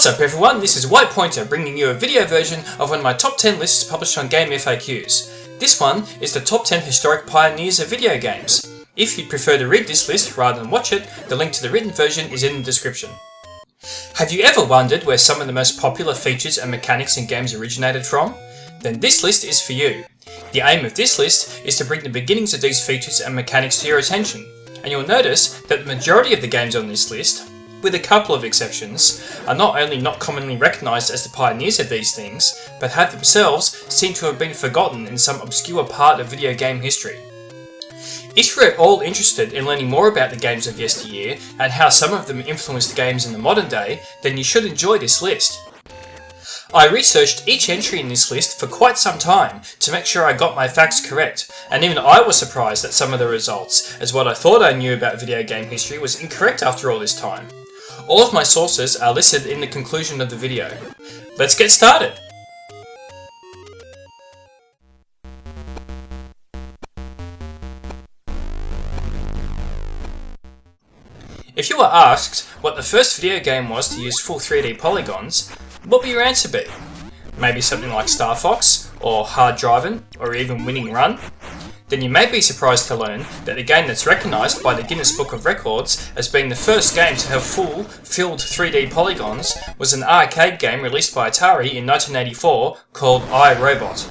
What's up everyone, this is White Pointer bringing you a video version of one of my top 10 lists published on Game FAQs. This one is the top 10 historic pioneers of video games. If you'd prefer to read this list rather than watch it, the link to the written version is in the description. Have you ever wondered where some of the most popular features and mechanics in games originated from? Then this list is for you. The aim of this list is to bring the beginnings of these features and mechanics to your attention, and you'll notice that the majority of the games on this list, with a couple of exceptions, are not only not commonly recognised as the pioneers of these things, but have themselves seemed to have been forgotten in some obscure part of video game history. If you're at all interested in learning more about the games of yesteryear and how some of them influenced games in the modern day, then you should enjoy this list. I researched each entry in this list for quite some time to make sure I got my facts correct, and even I was surprised at some of the results, as what I thought I knew about video game history was incorrect after all this time. All of my sources are listed in the conclusion of the video. Let's get started! If you were asked what the first video game was to use full 3D polygons, what would your answer be? Maybe something like Star Fox, or Hard Drivin', or even Winning Run? Then you may be surprised to learn that the game that's recognised by the Guinness Book of Records as being the first game to have full, filled 3D polygons was an arcade game released by Atari in 1984 called I, Robot.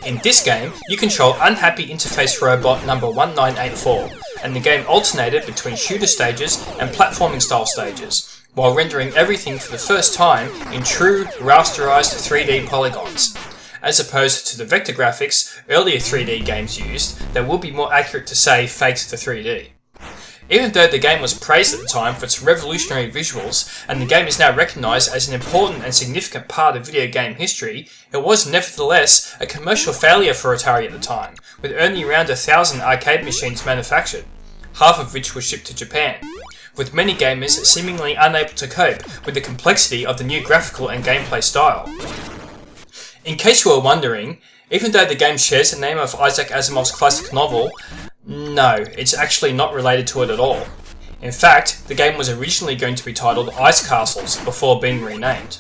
In this game, you control unhappy interface robot number 1984, and the game alternated between shooter stages and platforming style stages, while rendering everything for the first time in true rasterized 3D polygons. As opposed to the vector graphics earlier 3D games used, that would be more accurate to say faked the 3D. Even though the game was praised at the time for its revolutionary visuals, and the game is now recognised as an important and significant part of video game history, it was nevertheless a commercial failure for Atari at the time, with only around 1,000 arcade machines manufactured, half of which were shipped to Japan, with many gamers seemingly unable to cope with the complexity of the new graphical and gameplay style. In case you were wondering, even though the game shares the name of Isaac Asimov's classic novel, no, it's actually not related to it at all. In fact, the game was originally going to be titled Ice Castles before being renamed.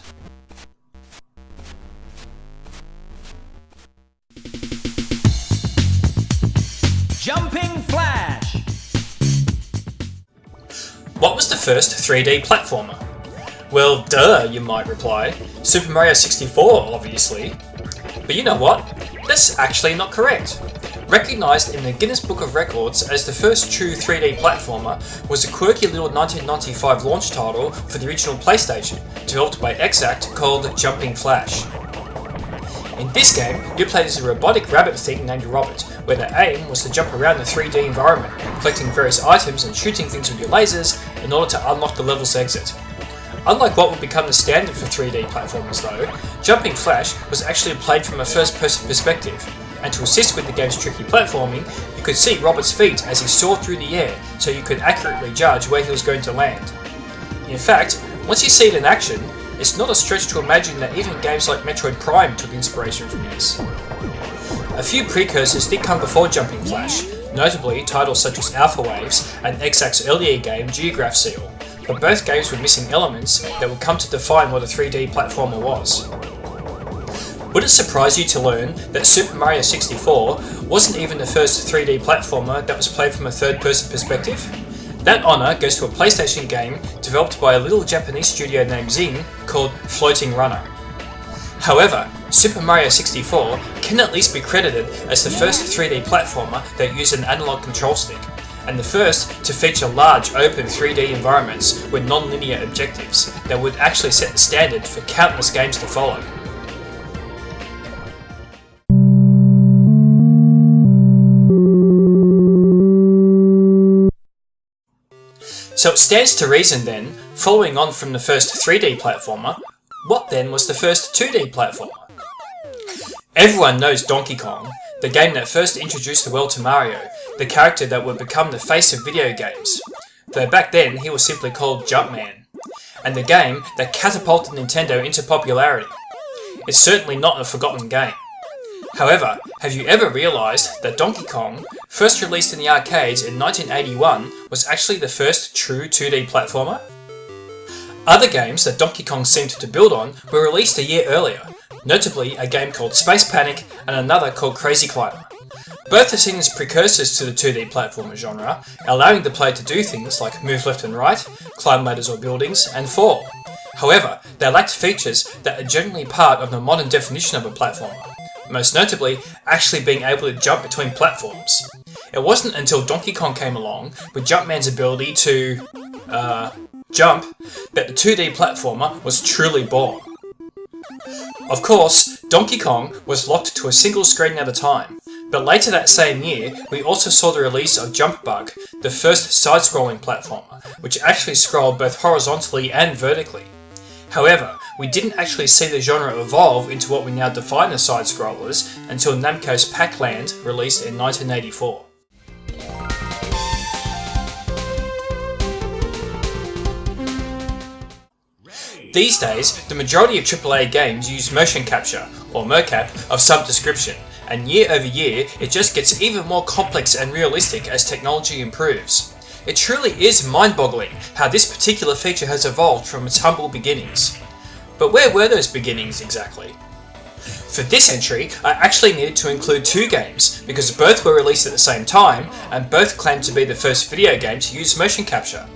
Jumping Flash! What was the first 3D platformer? Well, duh, you might reply. Super Mario 64, obviously. But you know what? That's actually not correct. Recognised in the Guinness Book of Records as the first true 3D platformer was a quirky little 1995 launch title for the original PlayStation, developed by Xanth, called Jumping Flash. In this game, you played as a robotic rabbit thing named Robert, where the aim was to jump around the 3D environment, collecting various items and shooting things with your lasers in order to unlock the level's exit. Unlike what would become the standard for 3D platformers though, Jumping Flash was actually played from a first-person perspective, and to assist with the game's tricky platforming, you could see Robert's feet as he soared through the air, so you could accurately judge where he was going to land. In fact, once you see it in action, it's not a stretch to imagine that even games like Metroid Prime took inspiration from this. A few precursors did come before Jumping Flash, notably titles such as Alpha Waves and Xanth's earlier game Geograph Seal, but both games were missing elements that would come to define what a 3D platformer was. Would it surprise you to learn that Super Mario 64 wasn't even the first 3D platformer that was played from a third-person perspective? That honour goes to a PlayStation game developed by a little Japanese studio named Zing called Floating Runner. However, Super Mario 64 can at least be credited as the first 3D platformer that used an analog control stick, and the first to feature large open 3D environments with non-linear objectives that would actually set the standard for countless games to follow. So it stands to reason then, following on from the first 3D platformer, what then was the first 2D platformer? Everyone knows Donkey Kong, the game that first introduced the world to Mario, the character that would become the face of video games, though back then he was simply called Jumpman, and the game that catapulted Nintendo into popularity. It's certainly not a forgotten game. However, have you ever realised that Donkey Kong, first released in the arcades in 1981, was actually the first true 2D platformer? Other games that Donkey Kong seemed to build on were released a year earlier, notably a game called Space Panic and another called Crazy Climber. Both are seen as precursors to the 2D platformer genre, allowing the player to do things like move left and right, climb ladders or buildings, and fall. However, they lacked features that are generally part of the modern definition of a platformer, most notably actually being able to jump between platforms. It wasn't until Donkey Kong came along with Jumpman's ability to jump that the 2D platformer was truly born. Of course, Donkey Kong was locked to a single screen at a time, but later that same year we also saw the release of Jump Bug, the first side-scrolling platformer, which actually scrolled both horizontally and vertically. However, we didn't actually see the genre evolve into what we now define as side-scrollers until Namco's Pac-Land released in 1984. These days, the majority of AAA games use motion capture, or mocap, of some description, and year over year it just gets even more complex and realistic as technology improves. It truly is mind-boggling how this particular feature has evolved from its humble beginnings. But where were those beginnings exactly? For this entry, I actually needed to include two games, because both were released at the same time, and both claimed to be the first video game to use motion capture.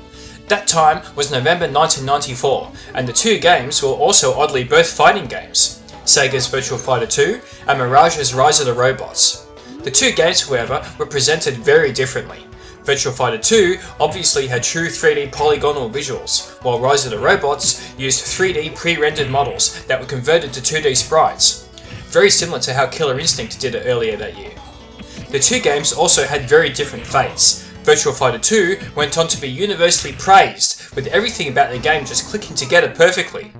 That time was November 1994, and the two games were also oddly both fighting games, Sega's Virtua Fighter 2 and Mirage's Rise of the Robots. The two games, however, were presented very differently. Virtua Fighter 2 obviously had true 3D polygonal visuals, while Rise of the Robots used 3D pre-rendered models that were converted to 2D sprites, very similar to how Killer Instinct did it earlier that year. The two games also had very different fates. Virtua Fighter 2 went on to be universally praised, with everything about the game just clicking together perfectly.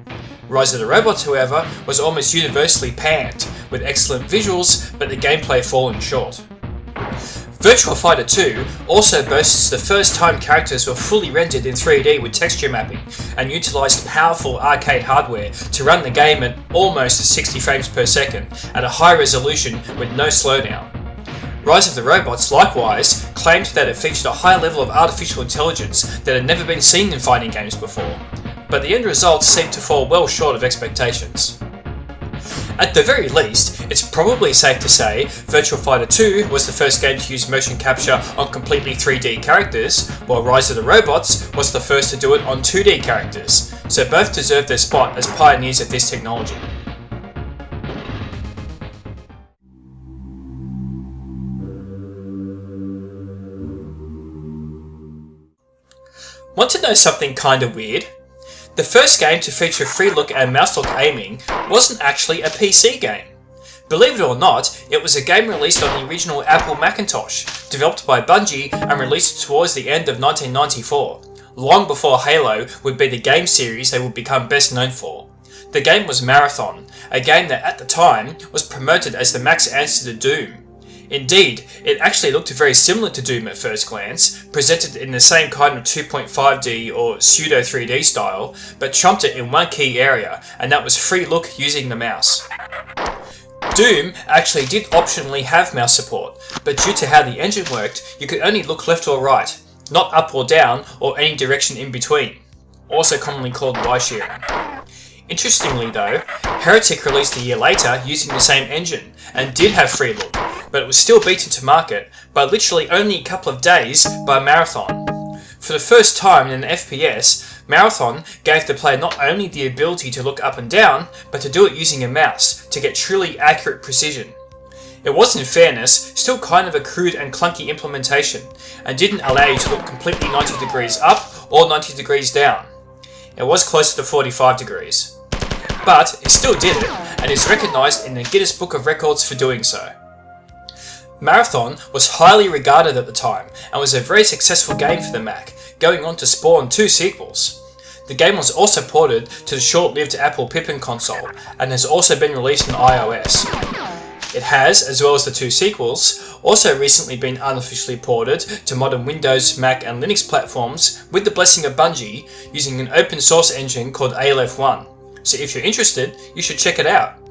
Rise of the Robots, however, was almost universally panned, with excellent visuals but the gameplay falling short. Virtua Fighter 2 also boasts the first time characters were fully rendered in 3D with texture mapping, and utilised powerful arcade hardware to run the game at almost 60 frames per second at a high resolution with no slowdown. Rise of the Robots likewise claimed that it featured a high level of artificial intelligence that had never been seen in fighting games before, but the end results seemed to fall well short of expectations. At the very least, it's probably safe to say Virtua Fighter 2 was the first game to use motion capture on completely 3D characters, while Rise of the Robots was the first to do it on 2D characters, so both deserve their spot as pioneers of this technology. Want to know something kinda weird? The first game to feature free look and mouse lock aiming wasn't actually a PC game. Believe it or not, it was a game released on the original Apple Macintosh, developed by Bungie and released towards the end of 1994, long before Halo would be the game series they would become best known for. The game was Marathon, a game that at the time was promoted as the max answer to Doom. Indeed, it actually looked very similar to Doom at first glance, presented in the same kind of 2.5D or pseudo 3D style, but trumped it in one key area, and that was free look using the mouse. Doom actually did optionally have mouse support, but due to how the engine worked, you could only look left or right, not up or down or any direction in between, also commonly called Y-shearing. Interestingly though, Heretic released a year later using the same engine, and did have free look, but it was still beaten to market by literally only a couple of days by Marathon. For the first time in an FPS, Marathon gave the player not only the ability to look up and down, but to do it using a mouse to get truly accurate precision. It was, in fairness, still kind of a crude and clunky implementation, and didn't allow you to look completely 90 degrees up or 90 degrees down. It was closer to 45 degrees. But it still did it, and is recognised in the Guinness Book of Records for doing so. Marathon was highly regarded at the time, and was a very successful game for the Mac, going on to spawn 2 sequels. The game was also ported to the short-lived Apple Pippin console, and has also been released on iOS. It has, as well as the 2 sequels, also recently been unofficially ported to modern Windows, Mac and Linux platforms with the blessing of Bungie, using an open source engine called ALF1. So if you're interested, you should check it out.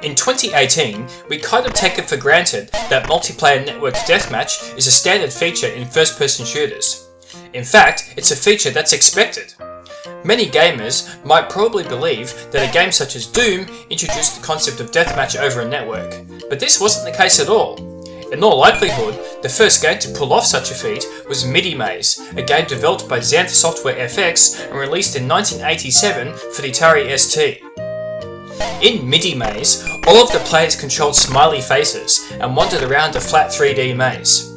In 2018, we kind of take it for granted that multiplayer network deathmatch is a standard feature in first-person shooters. In fact, it's a feature that's expected. Many gamers might probably believe that a game such as Doom introduced the concept of deathmatch over a network, but this wasn't the case at all. In all likelihood, the first game to pull off such a feat was MIDI Maze, a game developed by Xanth Software FX and released in 1987 for the Atari ST. In MIDI Maze, all of the players controlled smiley faces and wandered around a flat 3D maze.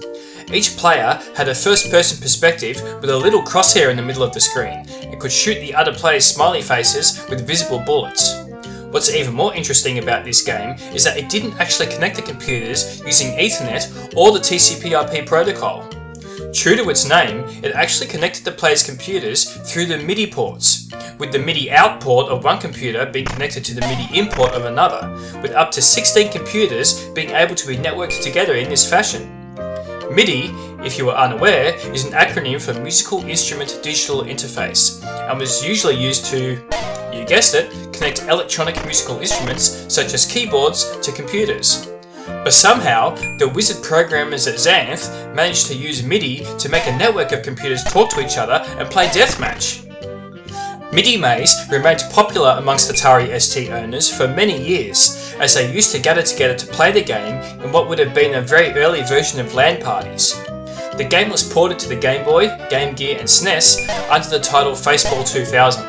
Each player had a first-person perspective with a little crosshair in the middle of the screen and could shoot the other players' smiley faces with visible bullets. What's even more interesting about this game is that it didn't actually connect the computers using Ethernet or the TCP/IP protocol. True to its name, it actually connected the players' computers through the MIDI ports, with the MIDI out port of one computer being connected to the MIDI in port of another, with up to 16 computers being able to be networked together in this fashion. MIDI, if you are unaware, is an acronym for Musical Instrument Digital Interface, and was usually used to, you guessed it, connect electronic musical instruments such as keyboards to computers. But somehow, the wizard programmers at Xanth managed to use MIDI to make a network of computers talk to each other and play deathmatch. MIDI Maze remained popular amongst Atari ST owners for many years, as they used to gather together to play the game in what would have been a very early version of LAN parties. The game was ported to the Game Boy, Game Gear and SNES under the title Faceball 2000.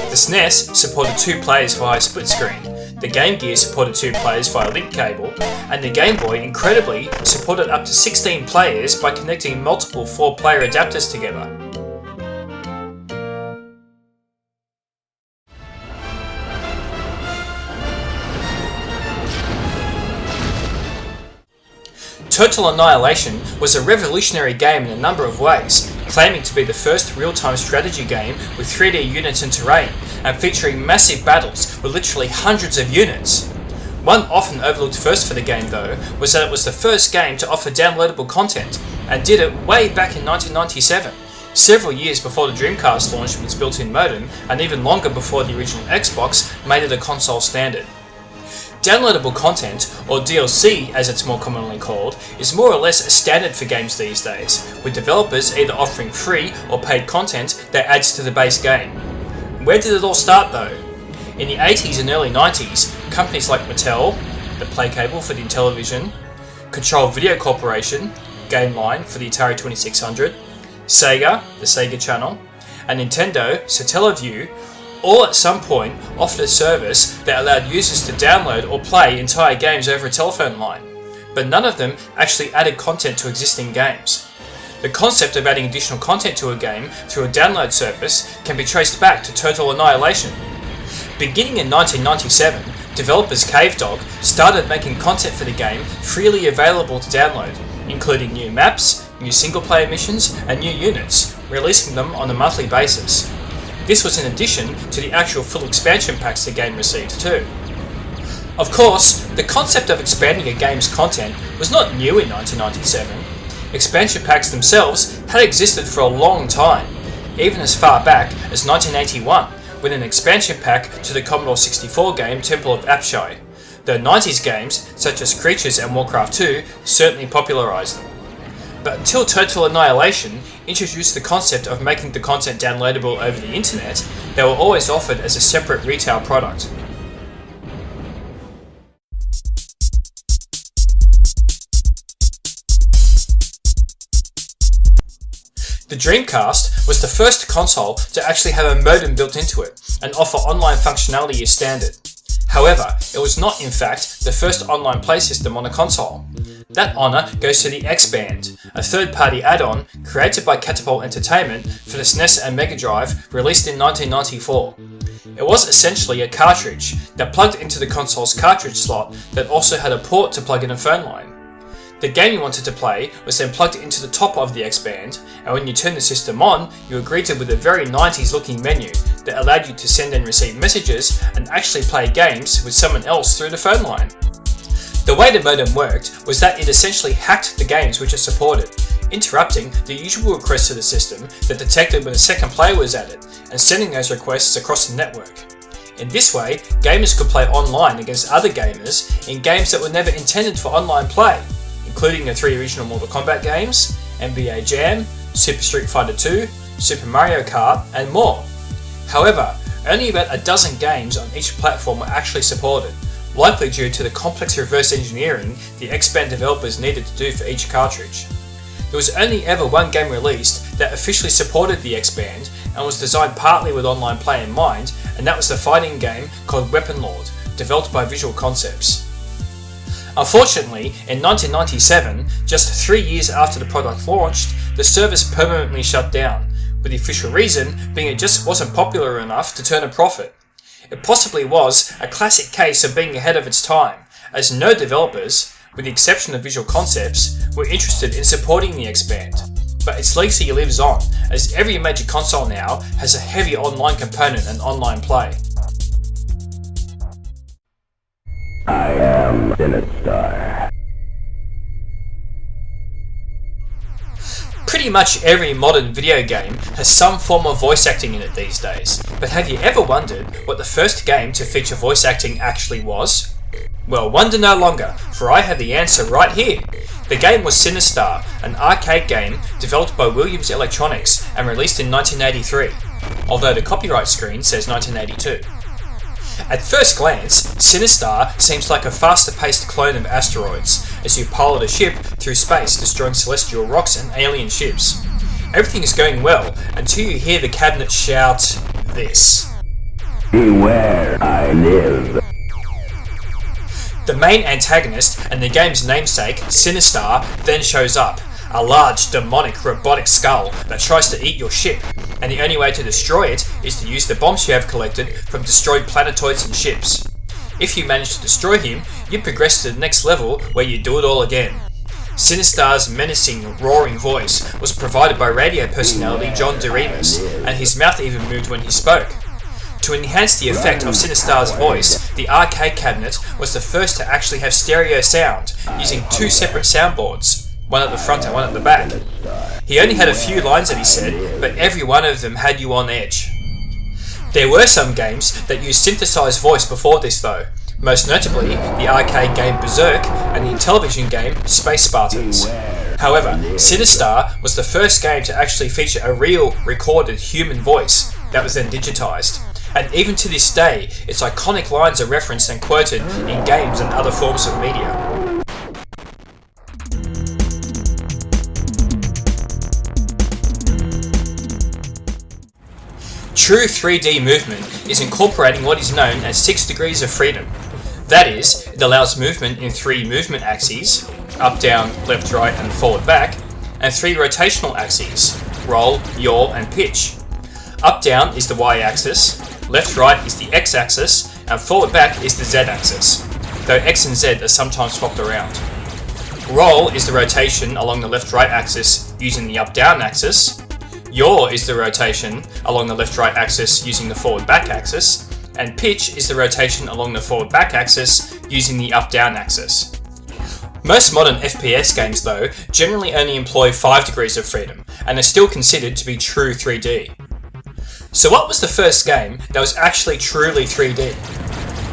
The SNES supported 2 players via split screen, the Game Gear supported 2 players via link cable, and the Game Boy, incredibly, supported up to 16 players by connecting multiple 4-player adapters together. Total Annihilation was a revolutionary game in a number of ways, claiming to be the first real-time strategy game with 3D units and terrain, and featuring massive battles with literally hundreds of units. One often overlooked first for the game though, was that it was the first game to offer downloadable content, and did it way back in 1997, several years before the Dreamcast launched with its built-in modem, and even longer before the original Xbox made it a console standard. Downloadable content, or DLC as it's more commonly called, is more or less a standard for games these days, with developers either offering free or paid content that adds to the base game. Where did it all start though? In the 80s and early 90s, companies like Mattel, the Play Cable for the Intellivision, Control Video Corporation, GameLine for the Atari 2600, Sega, the Sega Channel, and Nintendo, Satellaview, all at some point offered a service that allowed users to download or play entire games over a telephone line, but none of them actually added content to existing games. The concept of adding additional content to a game through a download service can be traced back to Total Annihilation. Beginning in 1997, developers Cavedog started making content for the game freely available to download, including new maps, new single-player missions, and new units, releasing them on a monthly basis. This was in addition to the actual full expansion packs the game received too. Of course, the concept of expanding a game's content was not new in 1997. Expansion packs themselves had existed for a long time, even as far back as 1981, with an expansion pack to the Commodore 64 game Temple of Apshai, though 90s games such as Creatures and Warcraft 2 certainly popularised them. But until Total Annihilation introduced the concept of making the content downloadable over the internet, they were always offered as a separate retail product. The Dreamcast was the first console to actually have a modem built into it and offer online functionality as standard. However, it was not in fact the first online play system on a console. That honour goes to the X-Band, a third-party add-on created by Catapult Entertainment for the SNES and Mega Drive, released in 1994. It was essentially a cartridge that plugged into the console's cartridge slot that also had a port to plug in a phone line. The game you wanted to play was then plugged into the top of the X-Band, and when you turned the system on, you were greeted with a very 90s looking menu that allowed you to send and receive messages and actually play games with someone else through the phone line. The way the modem worked was that it essentially hacked the games which it supported, interrupting the usual requests to the system that detected when a second player was added, and sending those requests across the network. In this way, gamers could play online against other gamers in games that were never intended for online play, including the 3 original Mortal Kombat games, NBA Jam, Super Street Fighter 2, Super Mario Kart, and more. However, only about a dozen games on each platform were actually supported, likely due to the complex reverse engineering the X-Band developers needed to do for each cartridge. There was only ever one game released that officially supported the X-Band and was designed partly with online play in mind, and that was the fighting game called Weapon Lord, developed by Visual Concepts. Unfortunately, in 1997, just 3 years after the product launched, the service permanently shut down, with the official reason being it just wasn't popular enough to turn a profit. It possibly was a classic case of being ahead of its time, as no developers, with the exception of Visual Concepts, were interested in supporting the X-Band. But its legacy lives on, as every major console now has a heavy online component and online play. I am Sinistar. Pretty much every modern video game has some form of voice acting in it these days, but have you ever wondered what the first game to feature voice acting actually was? Well, wonder no longer, for I have the answer right here. The game was Sinistar, an arcade game developed by Williams Electronics and released in 1983, although the copyright screen says 1982. At first glance, Sinistar seems like a faster-paced clone of Asteroids, as you pilot a ship through space destroying celestial rocks and alien ships. Everything is going well until you hear the cabinet shout this. Beware, I live. The main antagonist and the game's namesake, Sinistar, then shows up, a large, demonic, robotic skull that tries to eat your ship, and the only way to destroy it is to use the bombs you have collected from destroyed planetoids and ships. If you manage to destroy him, you progress to the next level where you do it all again. Sinistar's menacing, roaring voice was provided by radio personality John DeRemus, and his mouth even moved when he spoke. To enhance the effect of Sinistar's voice, the arcade cabinet was the first to actually have stereo sound, using 2 separate soundboards, one at the front and one at the back. He only had a few lines that he said, but every one of them had you on edge. There were some games that used synthesized voice before this though, most notably the arcade game Berserk and the television game Space Spartans. However, Sinistar was the first game to actually feature a real, recorded human voice that was then digitized. And even to this day, its iconic lines are referenced and quoted in games and other forms of media. True 3D movement is incorporating what is known as 6 degrees of freedom. That is, it allows movement in 3 movement axes, up, down, left, right, and forward, back, and 3 rotational axes, roll, yaw, and pitch. Up, down is the y-axis, left, right is the x-axis, and forward, back is the z-axis, though x and z are sometimes swapped around. Roll is the rotation along the left-right axis using the up-down axis, yaw is the rotation along the left-right axis using the forward-back axis, and pitch is the rotation along the forward-back axis using the up-down axis. Most modern FPS games, though, generally only employ 5 degrees of freedom, and are still considered to be true 3D. So what was the first game that was actually truly 3D?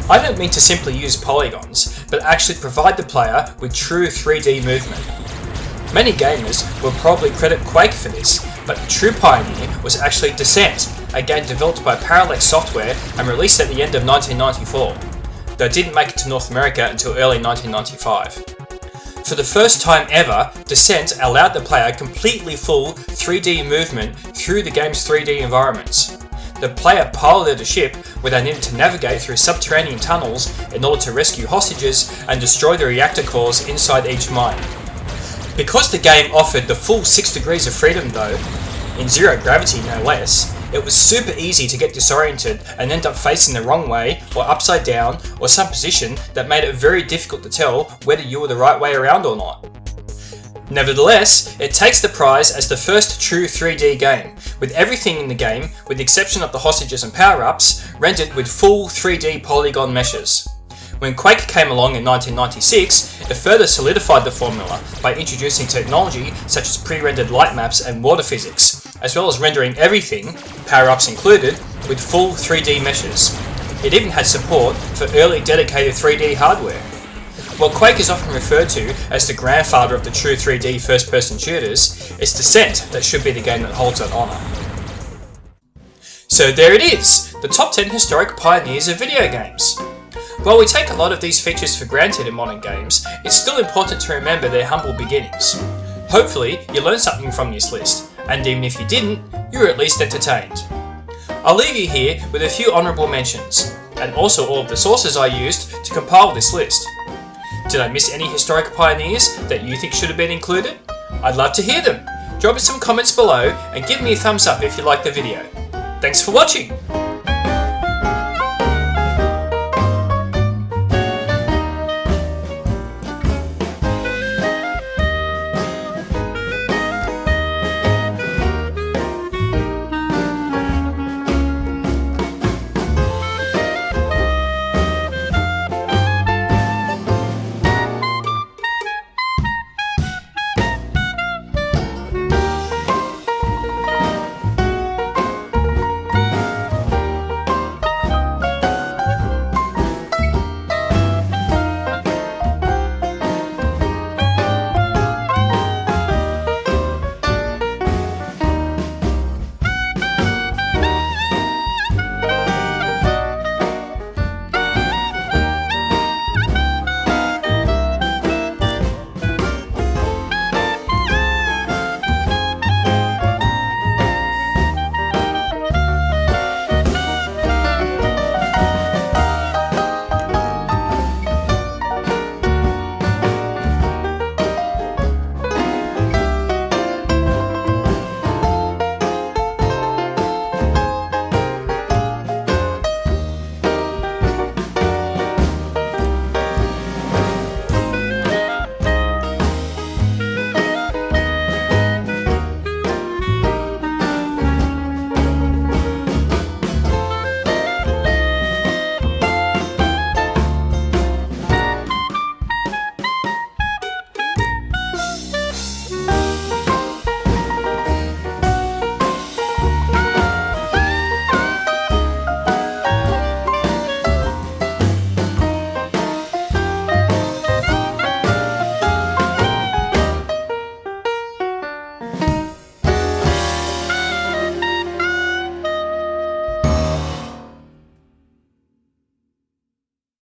I don't mean to simply use polygons, but actually provide the player with true 3D movement. Many gamers will probably credit Quake for this, but the true pioneer was actually Descent, a game developed by Parallax Software and released at the end of 1994, though it didn't make it to North America until early 1995. For the first time ever, Descent allowed the player completely full 3D movement through the game's 3D environments. The player piloted a ship where they needed to navigate through subterranean tunnels in order to rescue hostages and destroy the reactor cores inside each mine. Because the game offered the full 6 degrees of freedom though, in zero gravity no less, it was super easy to get disoriented and end up facing the wrong way or upside down or some position that made it very difficult to tell whether you were the right way around or not. Nevertheless, it takes the prize as the first true 3D game, with everything in the game, with the exception of the hostages and power-ups, rendered with full 3D polygon meshes. When Quake came along in 1996, it further solidified the formula by introducing technology such as pre-rendered light maps and water physics, as well as rendering everything, power-ups included, with full 3D meshes. It even had support for early dedicated 3D hardware. While Quake is often referred to as the grandfather of the true 3D first-person shooters, it's Descent that should be the game that holds that honour. So there it is, the top 10 historic pioneers of video games. While we take a lot of these features for granted in modern games, it's still important to remember their humble beginnings. Hopefully, you learned something from this list, and even if you didn't, you were at least entertained. I'll leave you here with a few honourable mentions, and also all of the sources I used to compile this list. Did I miss any historic pioneers that you think should have been included? I'd love to hear them. Drop me some comments below and give me a thumbs up if you liked the video. Thanks for watching!